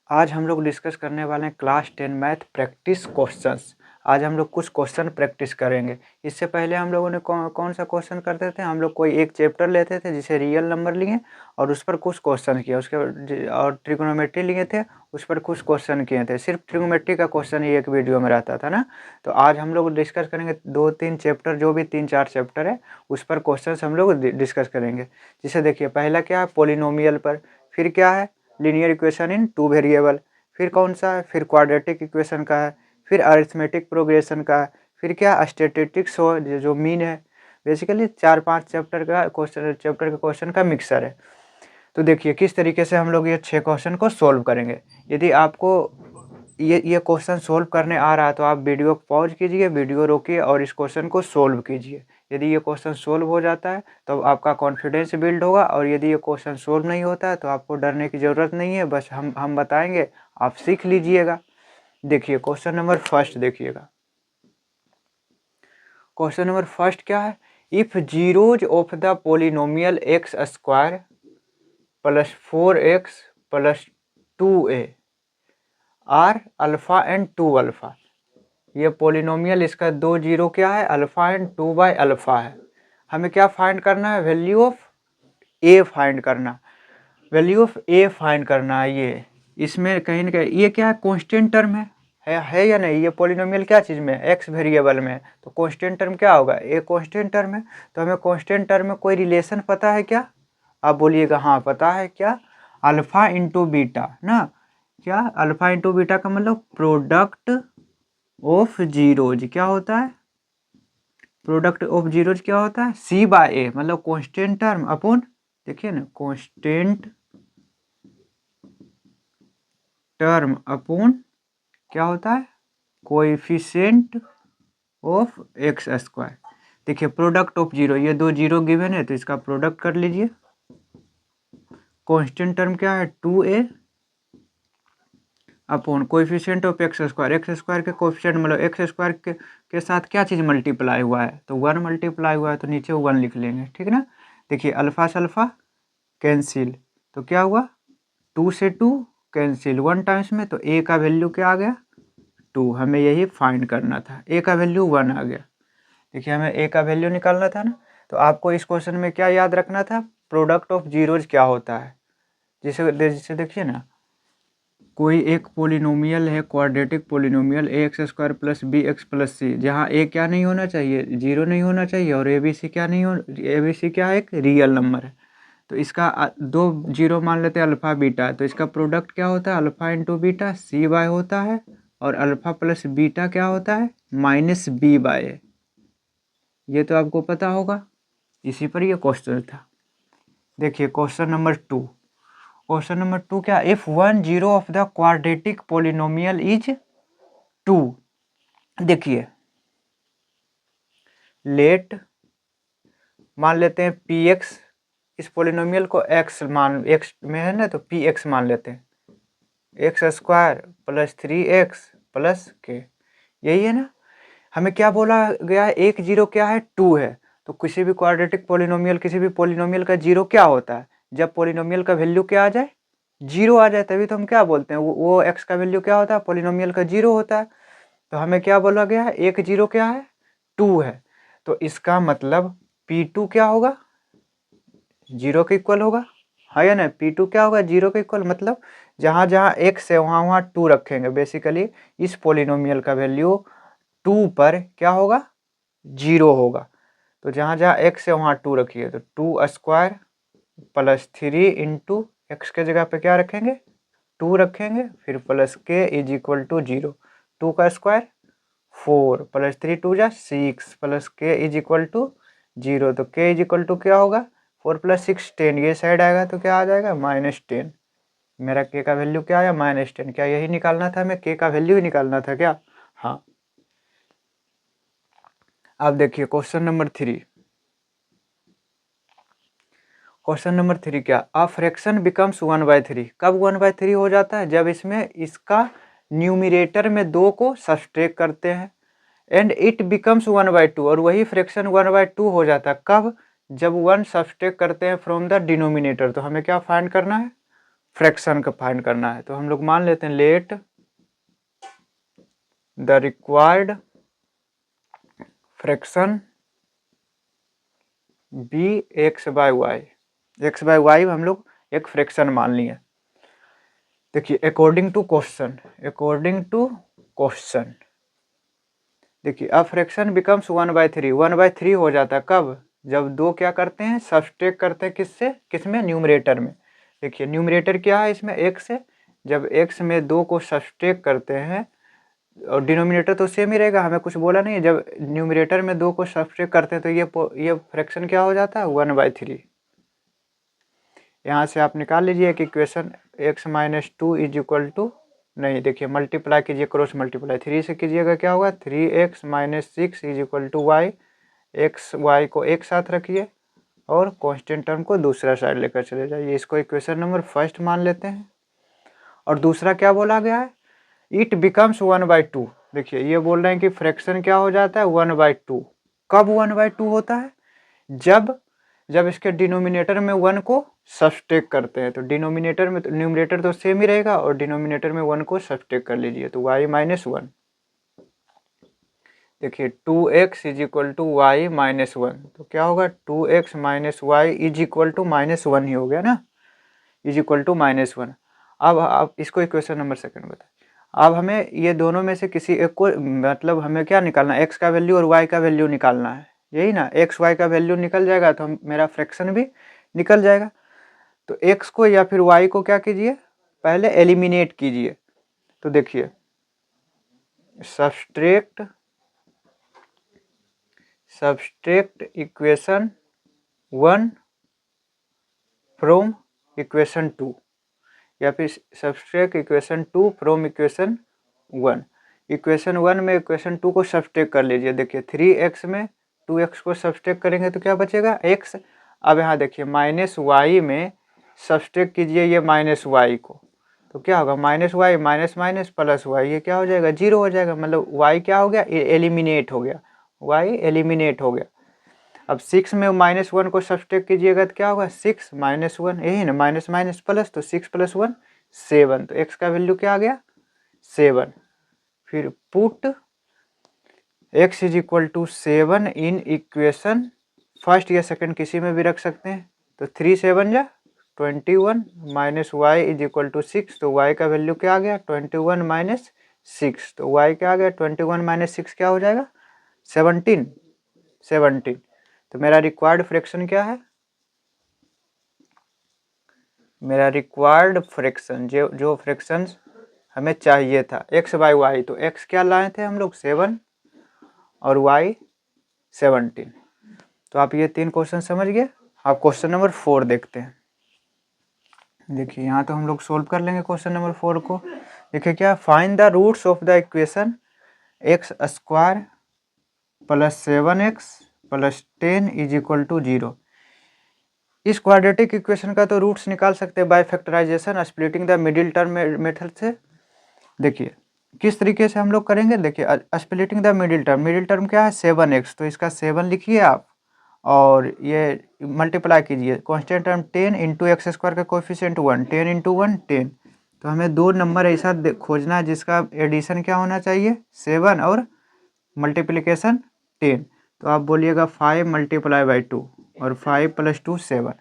आज हम लोग डिस्कस करने वाले हैं क्लास 10 मैथ प्रैक्टिस क्वेश्चंस। आज हम लोग कुछ क्वेश्चन प्रैक्टिस करेंगे। इससे पहले हम लोगों ने कौन सा क्वेश्चन करते थे, हम लोग कोई एक चैप्टर लेते थे जिसे रियल नंबर लिए और उस पर कुछ क्वेश्चन किए, उसके और ट्रिग्नोमेट्री लिए थे, उस पर कुछ क्वेश्चन किए थे। सिर्फ ट्रिग्नोमेट्री का क्वेश्चन ही एक वीडियो में रहता था ना। तो आज हम लोग डिस्कस करेंगे 2-3 चैप्टर, जो भी 3-4 चैप्टर है उस पर क्वेश्चन हम लोग डिस्कस करेंगे। जिसे देखिए, पहला क्या है, पोलिनोमियल पर, फिर क्या है, लीनियर इक्वेशन इन 2 वेरिएबल, फिर कौन सा है, फिर क्वाड्रेटिक इक्वेशन का है, फिर अरिथमेटिक प्रोग्रेशन का है, फिर क्या स्टैटिस्टिक्स हो जो मीन है। बेसिकली 4-5 चैप्टर का क्वेश्चन का मिक्सर है। तो देखिए किस तरीके से हम लोग ये 6 क्वेश्चन को सोल्व करेंगे। यदि आपको ये क्वेश्चन सोल्व करने आ रहा है तो आप वीडियो पॉज कीजिए, वीडियो रोकिए और इस क्वेश्चन को सोल्व कीजिए। यदि ये क्वेश्चन सोल्व हो जाता है तो आपका कॉन्फिडेंस बिल्ड होगा, और यदि ये क्वेश्चन सोल्व नहीं होता है तो आपको डरने की ज़रूरत नहीं है, बस हम बताएंगे, आप सीख लीजिएगा। देखिए क्वेश्चन नंबर फर्स्ट देखिएगा। क्वेश्चन नंबर फर्स्ट क्या है, if zeros of the polynomial x square plus 4x plus 2a are alpha and 2 alpha. ये पोलिनोमियल, इसका 2 जीरो क्या है, अल्फ़ा एंड 2 बाई अल्फ़ा है। हमें क्या फाइंड करना है, वैल्यू ऑफ ए फाइंड करना, वैल्यू ऑफ ए फाइंड करना है। ये इसमें कहीं ना कहीं ये क्या है, कांस्टेंट टर्म है या नहीं। ये पोलिनोमियल क्या चीज़ में, एक्स वेरिएबल में, तो कांस्टेंट टर्म क्या होगा, ए कांस्टेंट टर्म है। तो हमें कांस्टेंट टर्म में कोई रिलेशन पता है क्या, आप बोलिएगा हाँ पता है। क्या, अल्फ़ा इंटू बीटा ना। क्या, अल्फ़ा इंटू बीटा का मतलब प्रोडक्ट ऑफ जीरोज क्या होता है, प्रोडक्ट ऑफ जीरोज क्या होता है, सी बाय ए, मतलब कांस्टेंट टर्म अपॉन, देखिए ना, कांस्टेंट टर्म अपॉन क्या होता है, कोएफिशिएंट ऑफ एक्स स्क्वायर। देखिए प्रोडक्ट ऑफ जीरो, ये 2 जीरो गिवन है तो इसका प्रोडक्ट कर लीजिए। कांस्टेंट टर्म क्या है, 2a upon coefficient of x square. X square के कोएफिशिएंट मतलब एक्स स्क्वायर के साथ क्या चीज़ मल्टीप्लाई हुआ है, तो 1 मल्टीप्लाई हुआ है तो नीचे 1 लिख लेंगे, ठीक ना। देखिए अल्फ़ा से अल्फ़ा कैंसिल, तो क्या हुआ, 2 से 2 कैंसिल 1 टाइम्स में, तो a का वैल्यू क्या आ गया, 2। हमें यही फाइंड करना था, a का वैल्यू 1 आ गया। देखिए हमें a का वैल्यू निकालना था ना। तो आपको इस क्वेश्चन में क्या याद रखना था, प्रोडक्ट ऑफ जीरोज क्या होता है। जैसे देखिए ना, कोई एक पोलिनोमियल है, quadratic polynomial a x square plus b x plus c, जहाँ ए क्या नहीं होना चाहिए, जीरो नहीं होना चाहिए, और ए बी सी क्या नहीं हो, ए बी सी क्या है, एक रियल नंबर है। तो इसका 2 जीरो मान लेते हैं, अल्फ़ा बीटा, तो इसका प्रोडक्ट क्या होता है, अल्फ़ा इंटू बीटा सी बाय होता है, और अल्फ़ा प्लस बीटा क्या होता है, माइनस बी बाय। ये तो आपको पता होगा, इसी पर ये क्वेश्चन था। देखिए क्वेश्चन नंबर 2, क्वेश्चन नंबर 2 क्या, if 1 zero of the quadratic polynomial is 2। देखिए लेट मान लेते हैं पी एक्स, इस पोलिनोमियल को एक्स में है ना, तो पी एक्स मान लेते हैं, x square plus 3x plus के, यही है ना। हमें क्या बोला गया है, एक जीरो क्या है, 2 है। तो किसी भी क्वाड्रेटिक पोलिनोमियल, किसी भी पोलिनोमियल का जीरो क्या होता है, जब पोलिनोमियल का वैल्यू क्या आ जाए, जीरो आ जाए, तभी तो हम क्या बोलते हैं, वो एक्स का वैल्यू क्या होता है, पोलिनोमियल का जीरो होता है। तो हमें क्या बोला गया है, एक जीरो क्या है, 2 है। तो इसका मतलब P2 क्या होगा, जीरो के इक्वल होगा, हाँ या ना। P2 क्या होगा, जीरो के इक्वल, मतलब जहाँ जहाँ एक्स है वहाँ वहाँ 2 रखेंगे। बेसिकली इस पोलिनोमियल का वैल्यू 2 पर क्या होगा, जीरो होगा। तो जहाँ जहाँ एक्स है वहाँ 2 रखिए, तो 2 स्क्वायर प्लस 3 इंटू एक्स के जगह पे क्या रखेंगे, 2 रखेंगे, फिर प्लस के इज इक्वल टू 0। 2 का स्क्वायर 4 प्लस 3 2 जा 6 प्लस के इज इक्वल टू 0। तो के इज इक्वल टू क्या होगा, 4 प्लस 6 10, ये साइड आएगा तो क्या आ जाएगा, -10। मेरा के का वैल्यू क्या आया, -10। क्या यही निकालना था हमें, के का वैल्यू ही निकालना था क्या, हाँ। अब देखिए क्वेश्चन नंबर 3, क्वेश्चन नंबर 3 क्या, अ फ्रैक्शन बिकम्स 1/3। कब 1/3 हो जाता है, जब इसमें इसका न्यूमिरेटर में 2 को सब्सट्रैक्ट करते हैं, एंड इट बिकम्स 1/2, और वही फ्रैक्शन 1/2 हो जाता है कब, जब 1 सब्सट्रैक्ट करते हैं फ्रॉम द डिनोमिनेटर। तो हमें क्या फाइंड करना है, फ्रैक्शन का फाइंड करना है। तो हम लोग मान लेते हैं let the required fraction be x by y. X by y हम लोग एक फ्रैक्शन मान लिए। देखिए अकॉर्डिंग टू क्वेश्चन देखिए अब फ्रैक्शन बिकम्स 1/3। 1/3 हो जाता है कब? जब दो क्या करते हैं, सब्सट्रैक्ट करते हैं किससे, किसमें, न्यूमरेटर में। देखिए न्यूमरेटर क्या है इसमें, x है। जब x में दो को सब्सट्रैक्ट करते हैं और डिनोमिनेटर तो सेम ही रहेगा, हमें कुछ बोला नहीं है। जब न्यूमरेटर में दो को सब्सट्रैक्ट करते हैं तो ये फ्रैक्शन क्या हो जाता है, 1/3। यहाँ से आप निकाल लीजिए कि equation x minus 2 is equal to, नहीं देखिए मल्टीप्लाई कीजिए, क्रॉस मल्टीप्लाई 3 से कीजिएगा क्या होगा, 3x minus 6 is equal to y. X y को एक साथ रखिए और कांस्टेंट टर्म को दूसरा साइड लेकर चले जाइए। इसको इक्वेशन नंबर फर्स्ट मान लेते हैं। और दूसरा क्या बोला गया है, इट बिकम्स 1/2। देखिए ये बोल रहे हैं कि फ्रैक्शन क्या हो जाता है, 1/2। कब 1/2 होता है, जब इसके डिनोमिनेटर में 1 को सब्सट्रैक्ट करते हैं। तो डिनोमिनेटर में तो न्यूमरेटर तो सेम ही रहेगा और डिनोमिनेटर में 1 को सब्सट्रैक्ट कर लीजिए तो y माइनस 1। देखिए 2x is equal to y minus 1। तो क्या होगा, 2x minus y is equal to -1 ही हो गया ना, इज इक्वल टू -1। अब आप इसको इक्वेशन नंबर सेकंड बताएं। अब हमें ये दोनों में से किसी एक को, मतलब हमें क्या निकालना है, x का वैल्यू और y का वैल्यू निकालना है, यही ना। x y का वैल्यू निकल जाएगा तो मेरा फ्रैक्शन भी निकल जाएगा। तो x को या फिर y को क्या कीजिए, पहले एलिमिनेट कीजिए। तो देखिए सब्सट्रैक्ट इक्वेशन 1 फ्रॉम इक्वेशन 2 या फिर subtract equation 2 from equation 1। Equation 1 में इक्वेशन 2 को सब्सट्रैक्ट कर लीजिए। देखिए 3x में 2x को सब्सट्रैक्ट करेंगे तो क्या बचेगा, x। अब यहाँ देखिए माइनस वाई में सब्सट्रैक्ट कीजिए ये माइनस वाई को, तो क्या होगा, minus y minus minus plus y, ये क्या हो जाएगा, 0 हो जाएगा। मतलब वाई क्या हो गया, एलिमिनेट हो गया, वाई एलिमिनेट हो गया। अब 6 में -1 को सब्सट्रैक्ट कीजिएगा तो क्या होगा, 6 माइनस 1, यही ना, माइनस माइनस प्लस, तो 6 + 1 7। तो x का वैल्यू क्या आ गया, 7। फिर put x is equal to 7 in equation first या सेकंड किसी में भी रख सकते हैं। तो 3 7 जा 21 minus y is equal to 6। तो y का वैल्यू क्या आ गया, 21 माइनस 6। तो y क्या आ गया, 21 माइनस 6 क्या हो जाएगा, 17। तो मेरा रिक्वायर्ड फ्रैक्शन क्या है, मेरा रिक्वायर्ड फ्रैक्शन जो फ्रैक्शन हमें चाहिए था x बाई वाई, तो x क्या लाए थे हम लोग, 7 और y 17। तो आप ये 3 क्वेश्चन समझ गए। आप क्वेश्चन नंबर 4 देखते हैं। देखिए यहाँ तो हम लोग सोल्व कर लेंगे क्वेश्चन नंबर 4 को। देखिए क्या, find the roots of the equation x² + 7x + 10 is equal to 0। इस क्वाड्रेटिक इक्वेशन का तो रूट्स निकाल सकते हैं by factorization, splitting the middle term method से। देखिए किस तरीके से हम लोग करेंगे, देखिए स्प्लिटिंग द मिडिल टर्म क्या है, 7x, तो इसका 7 लिखिए आप और ये मल्टीप्लाई कीजिए कांस्टेंट टर्म 10 × x² का कोएफिशिएंट 1, 10 × 1 10। तो हमें दो नंबर ऐसा खोजना है जिसका एडिशन क्या होना चाहिए, 7 और मल्टीप्लिकेशन 10। तो आप बोलिएगा 5 × 2 और 5 + 2 7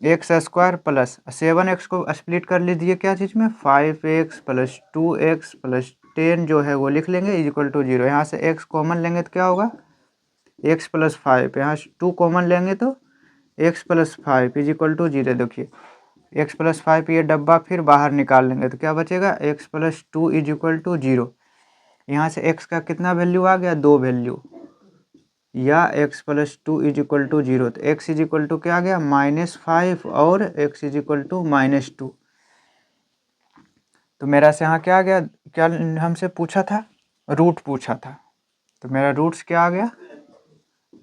x² प्लस 7x को स्प्लिट कर लीजिए क्या चीज़ में, 5x + 2x + 10 जो है वो लिख लेंगे इज इक्वल टू 0। यहाँ से x कॉमन लेंगे तो क्या होगा, x + 5, यहाँ 2 कॉमन लेंगे तो x + 5 इज इक्वल टू 0। देखिए x + 5 ये डब्बा फिर बाहर निकाल लेंगे तो क्या बचेगा, x + 2 इज इक्वल टू 0। यहाँ से x का कितना वैल्यू आ गया, 2 वैल्यू, या x + 2 इज इक्वल टू 0। तो x इज इक्वल टू क्या आ गया, -5 और x इज इक्वल टू -2। तो मेरा से यहाँ क्या आ गया, क्या हमसे पूछा था, रूट पूछा था। तो मेरा रूट्स क्या आ गया,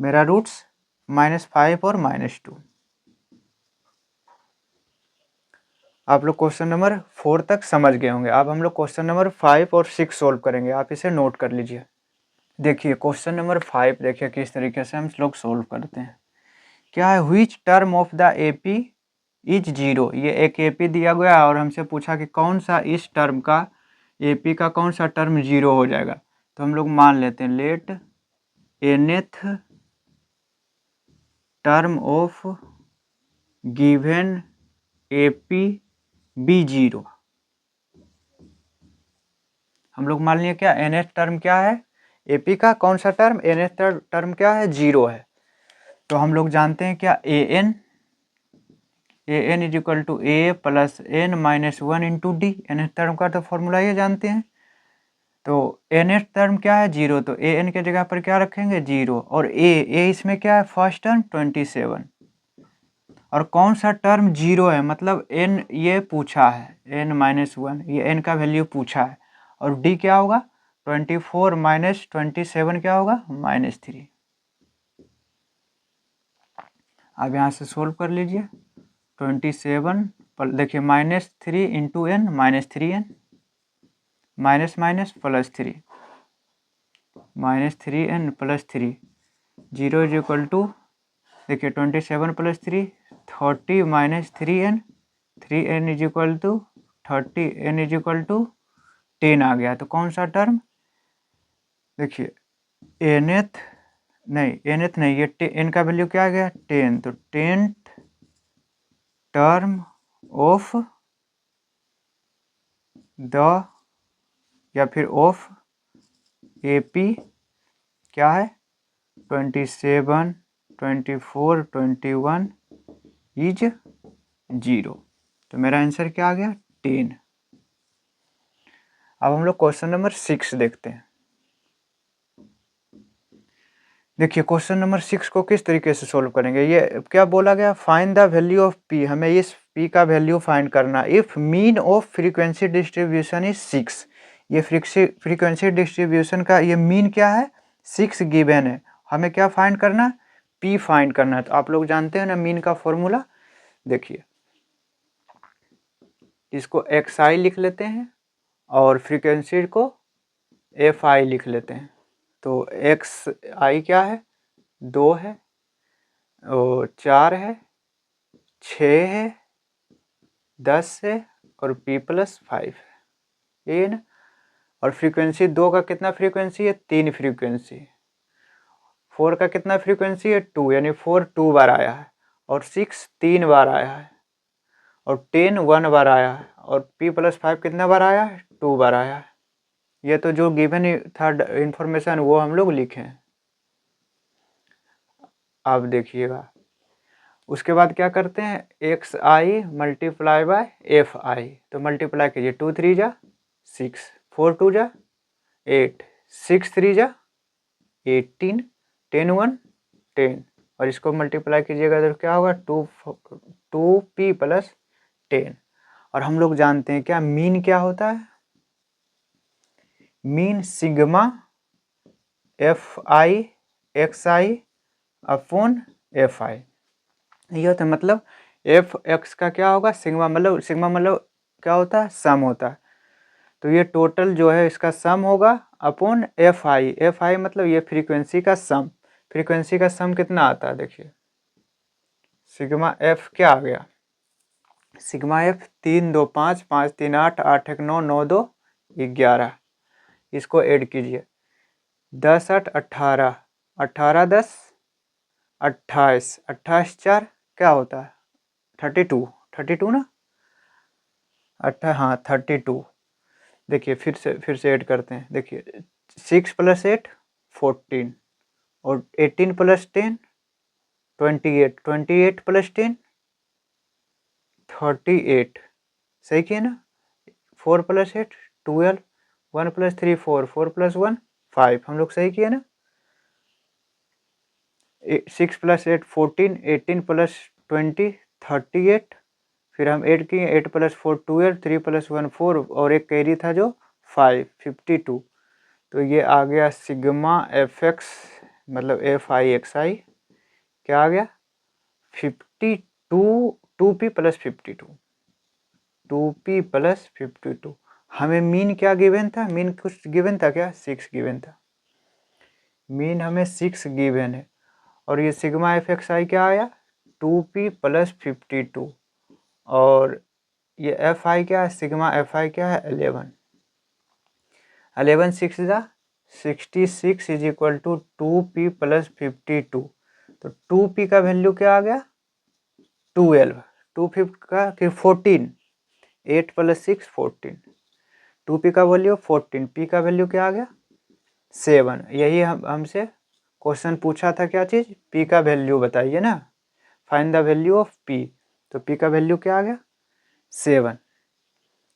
मेरा रूट्स -5 और -2। आप लोग क्वेश्चन नंबर 4 तक समझ गए होंगे। अब हम लोग क्वेश्चन नंबर 5 और 6 सोल्व करेंगे, आप इसे नोट कर लीजिए। देखिए क्वेश्चन नंबर 5 देखिए किस तरीके से हम लोग सोल्व करते हैं। क्या है, which term of the AP is zero. ये एक एपी दिया गया और हमसे पूछा कि कौन सा इस टर्म का, एपी का कौन सा टर्म जीरो हो जाएगा। तो हम लोग मान लेते हैं let nth term of given AP be zero. हम लोग मान लिए क्या, nth टर्म क्या है, एपी का कौन सा टर्म, nth टर्म क्या है, जीरो है। तो हम लोग जानते हैं क्या, an is equal to a plus n minus one into d. nth term का तो फॉर्मूला ये जानते हैं। तो nth टर्म क्या है, जीरो, तो an के जगह पर क्या रखेंगे, जीरो। और a इसमें क्या है, फर्स्ट टर्म 27। और कौन सा टर्म जीरो है, मतलब n ये पूछा है, n माइनस वन, ये n का वैल्यू पूछा है। और d क्या होगा, 24 माइनस 27 क्या होगा, -3। अब यहाँ से सोल्व कर लीजिए। 27 देखिए -3 into n, -3n, minus minus +3, -3n + 3, 0 is equal to, देखिए 27 + 3 30 minus 3n, 3n is equal to 30, n is equal to 10 आ गया। तो कौन सा टर्म, देखिए nth नहीं, ये n का वैल्यू क्या आ गया, 10। तो 10th टर्म ऑफ द, या फिर ऑफ एपी क्या है, 27, 24, 21 इज जीरो। तो मेरा आंसर क्या आ गया, 10। अब हम लोग क्वेश्चन नंबर 6 देखते हैं। देखिए क्वेश्चन नंबर 6 को किस तरीके से सोल्व करेंगे। ये क्या बोला गया, find the value of P, हमें इस पी का वैल्यू फाइंड करना। If mean of frequency distribution is 6, ये फ्रीक्वेंसी डिस्ट्रीब्यूशन का ये मीन क्या है, 6 गिवन है। हमें क्या फाइंड करना, पी फाइंड करना है। तो आप लोग जानते हैं ना मीन का फॉर्मूला, देखिए इसको xi लिख लेते हैं और फ्रीक्वेंसी को fi लिख लेते हैं। तो xi क्या है, 2 है, और 4 है, 6 है, 10 है, और p + 5 है, ये ना। और फ्रीक्वेंसी 2 का कितना फ्रीक्वेंसी है, 3 फ्रीक्वेंसी। 4 का कितना फ्रीक्वेंसी है, 2, यानी 4 2 बार आया है, और 6 3 बार आया है, और 10 1 बार आया है, और p + 5 कितना बार आया है, 2 बार आया है। ये तो जो गिवन था इंफॉर्मेशन वो हम लोग लिखे हैं। अब देखिएगा उसके बाद क्या करते हैं, xi मल्टीप्लाई बाय fi। तो मल्टीप्लाई कीजिए, 2 3 जा 6, 4 2 जा 8, 6 3 जा 18, 10 1 10, और इसको मल्टीप्लाई कीजिएगा तो क्या होगा, 2p + 10। और हम लोग जानते हैं क्या, मीन क्या होता है, mean sigma fi xi upon fi। ये होता है, मतलब एफ एक्स का क्या होगा, सिग्मा मतलब क्या होता है, सम होता है। तो ये टोटल जो है इसका सम होगा अपॉन fi मतलब ये फ्रीक्वेंसी का सम। फ्रीक्वेंसी का सम कितना आता है, देखिए सिग्मा एफ क्या आ गया, सिग्मा एफ 3 2 5 5 3 8 8 1 9 9 2 11। इसको ऐड कीजिए, 10 8 18, 18 10 28, 28 4 क्या होता है, 32, 32 ना, हाँ 32। देखिए फिर से ऐड करते हैं, देखिए 6 + 8 14, और 18 + 10 28, 28 + 10 38, सही किए ना। 4 + 8 12, 1 + 3 4, 4 + 1 5, हम लोग सही किए ना। 6 + 8 14, 18 + 20 38, फिर हम ऐड किए 8 + 4 12, 3 + 1 4, और एक कैरी था जो 5 52। तो ये आ गया सिग्मा एफ एक्स मतलब fi xi क्या आ गया, 52, 2p + 52, 2p + 52। हमें मीन क्या गिवन था, मीन कुछ गिवन था क्या, 6 गिवन था, मीन हमें 6 गिवन है। और ये सिग्मा एफ एक्स आई क्या आया, 2p + 52। और ये एफ आई क्या है, सिग्मा एफ आई क्या है 11। 11 6 ज़ा 66 is equal to 2p plus 52। तो 2p का वैल्यू क्या आ गया 12, 2 का फिर 14, 8 प्लस 6 14, 2p का वैल्यू 14, p का वैल्यू क्या आ गया 7। यही हमसे क्वेश्चन पूछा था, क्या चीज़, p का वैल्यू बताइए ना, find the value of p। तो p का वैल्यू क्या आ गया 7।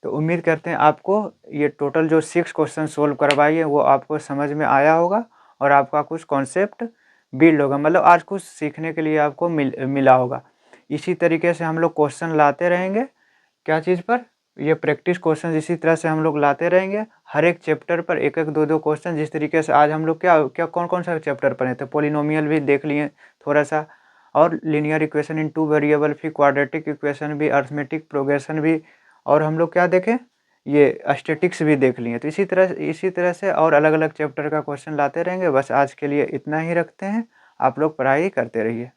तो उम्मीद करते हैं आपको ये टोटल जो 6 क्वेश्चन सोल्व करवाइए वो आपको समझ में आया होगा और आपका कुछ कॉन्सेप्ट बिल्ड होगा, मतलब आज कुछ सीखने के लिए आपको मिला होगा। इसी तरीके से हम लोग क्वेश्चन लाते रहेंगे, क्या चीज़ पर, ये प्रैक्टिस क्वेश्चन इसी तरह से हम लोग लाते रहेंगे। हर एक चैप्टर पर एक एक दो क्वेश्चन, जिस तरीके से आज हम लोग क्या कौन कौन सा चैप्टर पढ़े थे, पोलिनोमियल भी देख लिए थोड़ा सा, और लीनियर इक्वेशन इन 2 वेरिएबल, फिर क्वाड्रेटिक इक्वेशन भी, अर्थमेटिक प्रोग्रेशन भी, और हम लोग क्या देखें, ये स्टैटिक्स भी देख लिए। तो इसी तरह से और अलग अलग चैप्टर का क्वेश्चन लाते रहेंगे। बस आज के लिए इतना ही रखते हैं, आप लोग पढ़ाई करते रहिए।